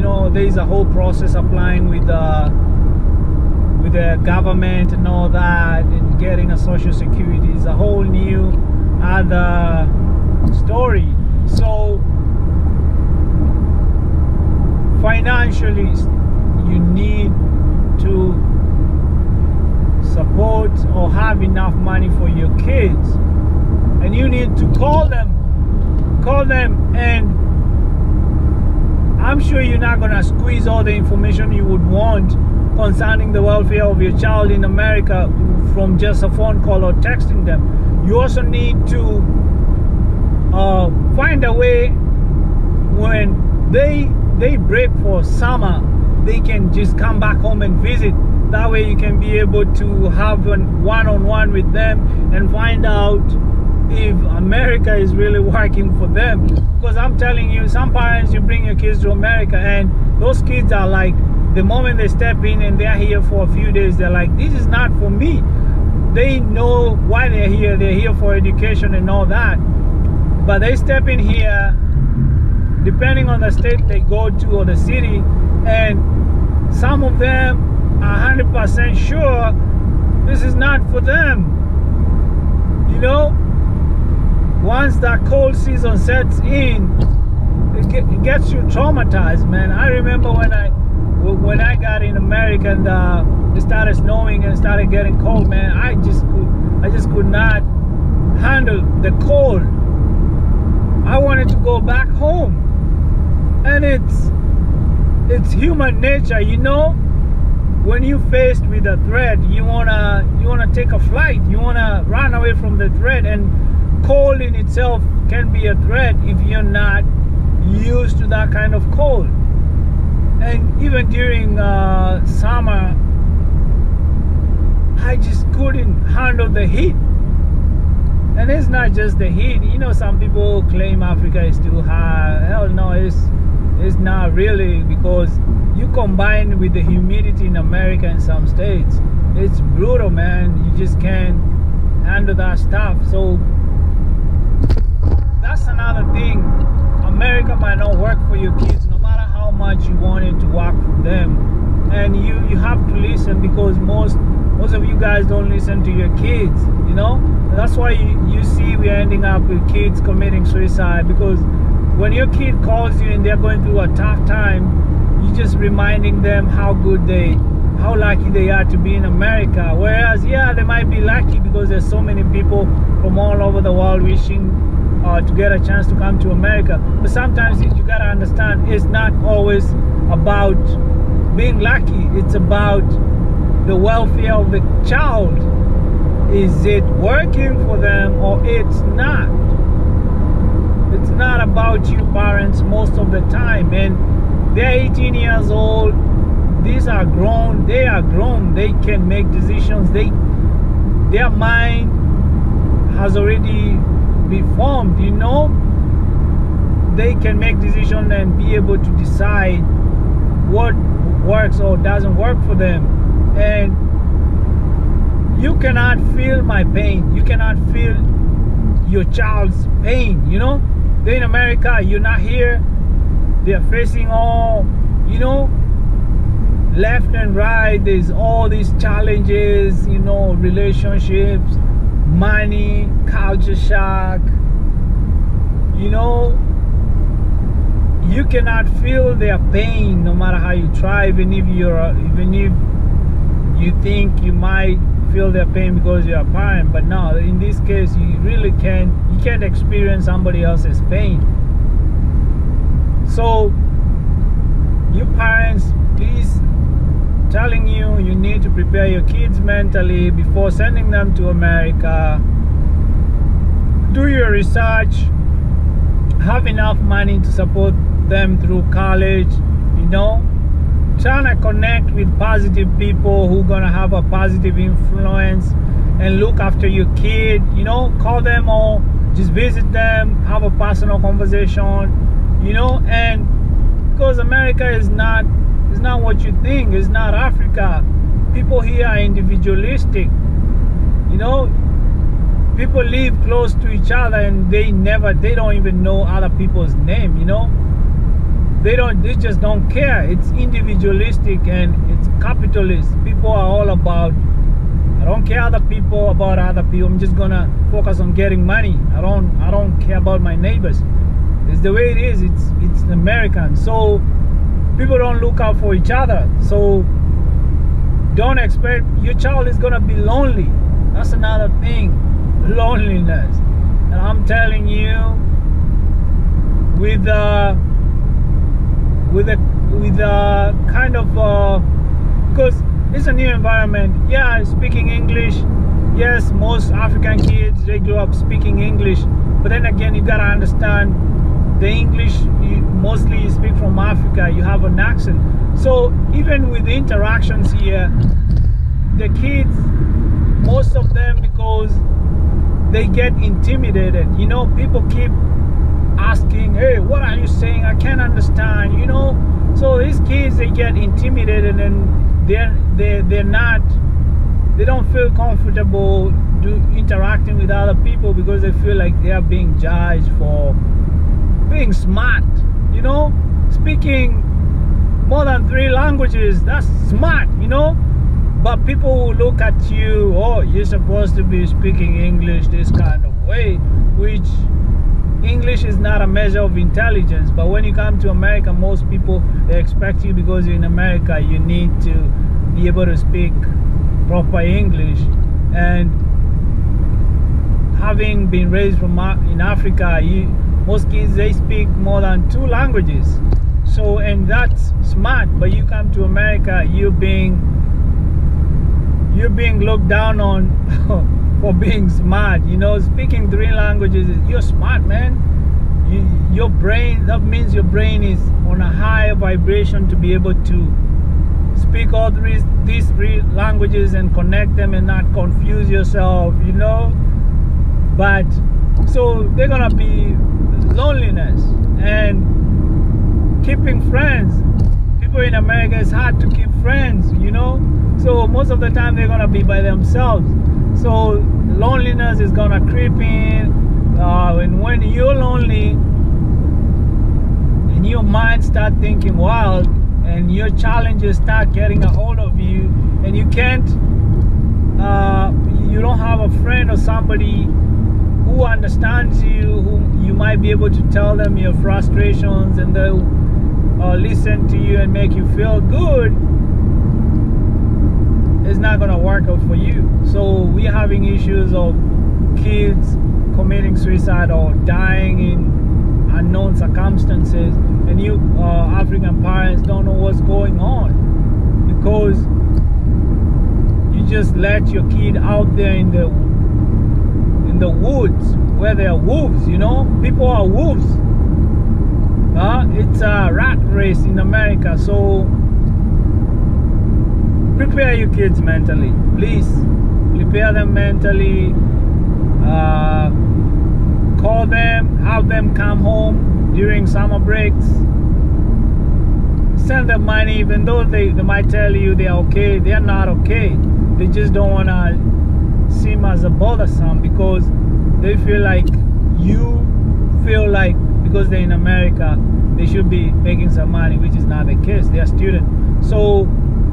know, there's a whole process applying with the government and all that, and getting a social security is a whole new other story. So financially, you need to support or have enough money for your kids, and you need to call them, and I'm sure you're not gonna squeeze all the information you would want concerning the welfare of your child in America from just a phone call or texting them. You also need to find a way when they break for summer, they can just come back home and visit. That way you can be able to have a one-on-one with them and find out if America is really working for them. Because I'm telling you, some parents, you bring your kids to America and those kids are like, the moment they step in and they're here for a few days, they're like, this is not for me. They know why they're here for education and all that. But they step in here, depending on the state they go to or the city, and some of them are 100% sure this is not for them. You know, once that cold season sets in, it gets you traumatized, man. I remember when I got in America and it started snowing and started getting cold, man, I just could not handle the cold. I wanted to go back home. And it's human nature, you know. When you're faced with a threat, you wanna take a flight, you wanna run away from the threat, and cold in itself can be a threat if you're not used to that kind of cold. And even during summer, I just couldn't handle the heat. And it's not just the heat. You know, some people claim Africa is too hot. Hell no, it's not really, because you combine with the humidity in America in some states, it's brutal, man. You just can't handle that stuff. So that's another thing. America might not work for your kids, no matter how much you want it to work for them. And you have to listen, because most of you guys don't listen to your kids, you know. That's why you see we're ending up with kids committing suicide, because when your kid calls you and they're going through a tough time, you're just reminding them how lucky they are to be in America. Whereas, yeah, they might be lucky because there's so many people from all over the world wishing to get a chance to come to America. But sometimes you gotta understand, it's not always about being lucky. It's about the welfare of the child. Is it working for them or it's not? It's not about you parents most of the time. And they're 18 years old. These are grown. They are grown. They can make decisions. Their mind has already been formed, you know. They can make decisions and be able to decide what works or doesn't work for them. And you cannot feel my pain. You cannot feel your child's pain, you know. They're in America, you're not here. They're facing all, you know, left and right. There's all these challenges, you know, relationships, money, culture shock, you know. You cannot feel their pain no matter how you try, even if you think you might feel their pain because you're a parent. But no, in this case, you really can't experience somebody else's pain. So you parents, please, telling you need to prepare your kids mentally before sending them to America. Do your research, have enough money to support them through college, you know. Trying to connect with positive people who are gonna have a positive influence and look after your kid, you know. Call them or just visit them, have a personal conversation, you know. And because America is not what you think. It's not Africa. People here are individualistic, you know. People live close to each other and they don't even know other people's name, you know. they just don't care. It's individualistic and it's capitalist. People are all about, I don't care about other people. I'm just gonna focus on getting money. I don't care about my neighbors. It's the way it is. It's American. So people don't look out for each other. So don't expect your child is gonna be lonely. That's another thing, loneliness. And I'm telling you, with a kind of because it's a new environment. Yeah, speaking English. Yes, most African kids, they grow up speaking English, but then again, you gotta understand the English mostly you speak from Africa. You have an accent. So even with the interactions here, the kids, most of them, because they get intimidated. You know, people keep asking, hey, what are you saying? I can't understand, you know. So these kids, they get intimidated and they don't feel comfortable interacting with other people because they feel like they are being judged for being smart, you know. Speaking more than 3 languages, that's smart, you know. But people will look at you, oh, you're supposed to be speaking English this kind of way, which English is not a measure of intelligence. But when you come to America, most people, they expect you, because you're in America, you need to be able to speak proper English. And having been raised in Africa, most kids, they speak more than 2 languages. So, and that's smart. But you come to America, you're being looked down on for being smart, you know. Speaking 3 languages, you're smart, man. Your brain, that means your brain is on a higher vibration to be able to speak all these 3 languages and connect them and not confuse yourself, you know. But so they're gonna be loneliness and keeping friends. People in America, it's hard to keep friends, you know. So most of the time they're gonna be by themselves. So loneliness is gonna creep in, and when you're lonely and your mind start thinking wild and your challenges start getting a hold of you, and you don't have a friend or somebody who understands you, who you might be able to tell them your frustrations, and they'll listen to you and make you feel good, it's not gonna work out for you. So we're having issues of kids committing suicide or dying in unknown circumstances, and you African parents don't know what's going on because you just let your kid out there in the woods where there are wolves, you know. People are wolves. It's a rat race in America. So prepare your kids mentally, please. Prepare them mentally. Call them, have them come home during summer breaks. Send them money, even though they might tell you they're okay. They're not okay. They just don't want to seem as a bothersome because they feel like because they're in America, they should be making some money, which is not the case. They are students. So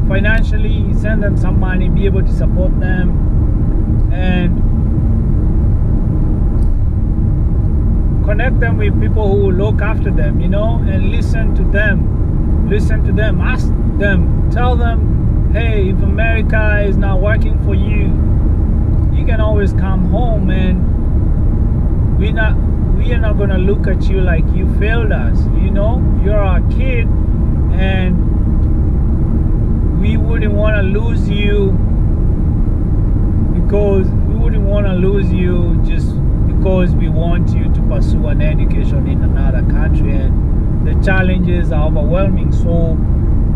financially, send them some money, be able to support them, and connect them with people who will look after them, you know, and listen to them, ask them, tell them, hey, if America is not working for you, you can always come home, and we are not gonna look at you like you failed us, you know. You're our kid, and we wouldn't want to lose you just because we want you to pursue an education in another country, and the challenges are overwhelming. So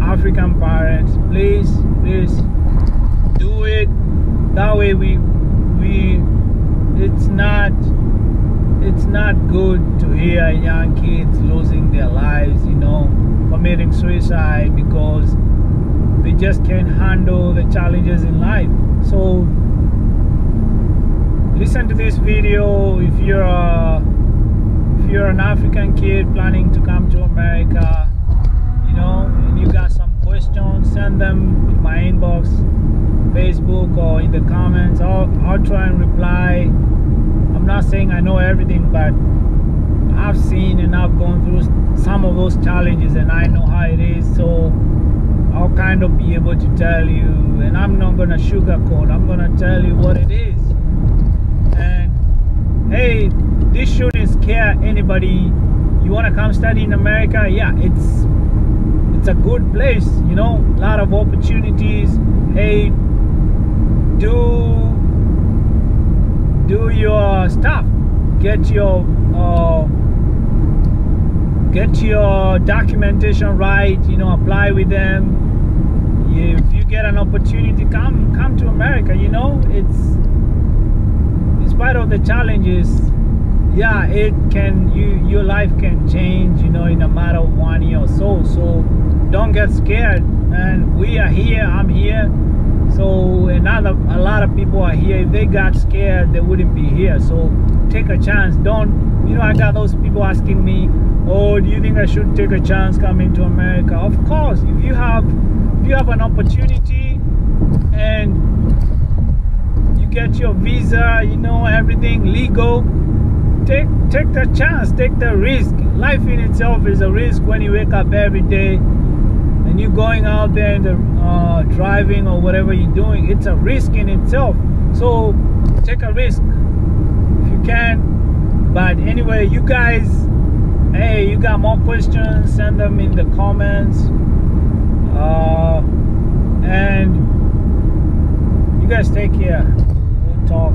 African parents, please do it. That way it's not good to hear young kids losing their lives, you know, committing suicide because they just can't handle the challenges in life. So listen to this video. If you're an African kid planning to come to America, you know, and you got some questions, send them in my inbox, Facebook, or in the comments. I'll try and reply. I'm not saying I know everything, but I've seen and I've gone through some of those challenges, and I know how it is. So I'll kind of be able to tell you, and I'm not gonna sugarcoat. I'm gonna tell you what it is. And hey, this shouldn't scare anybody. You want to come study in America? Yeah, it's a good place, you know, a lot of opportunities. Hey, do your stuff, get your documentation right, you know, apply with them. If you get an opportunity, come to America, you know. It's in spite of the challenges, yeah, your life can change, you know, in a matter of 1 year or so. So don't get scared, man. We are here, I'm here. So a lot of people are here. If they got scared, they wouldn't be here. So take a chance. Don't, you know, I got those people asking me, oh, do you think I should take a chance coming to America? Of course, if you have an opportunity and you get your visa, you know, everything legal, take the chance, take the risk. Life in itself is a risk. When you wake up every day and you're going out there and driving or whatever you're doing, it's a risk in itself. So take a risk if you can. But anyway, you guys, hey, you got more questions, send them in the comments. And you guys take care. We'll talk.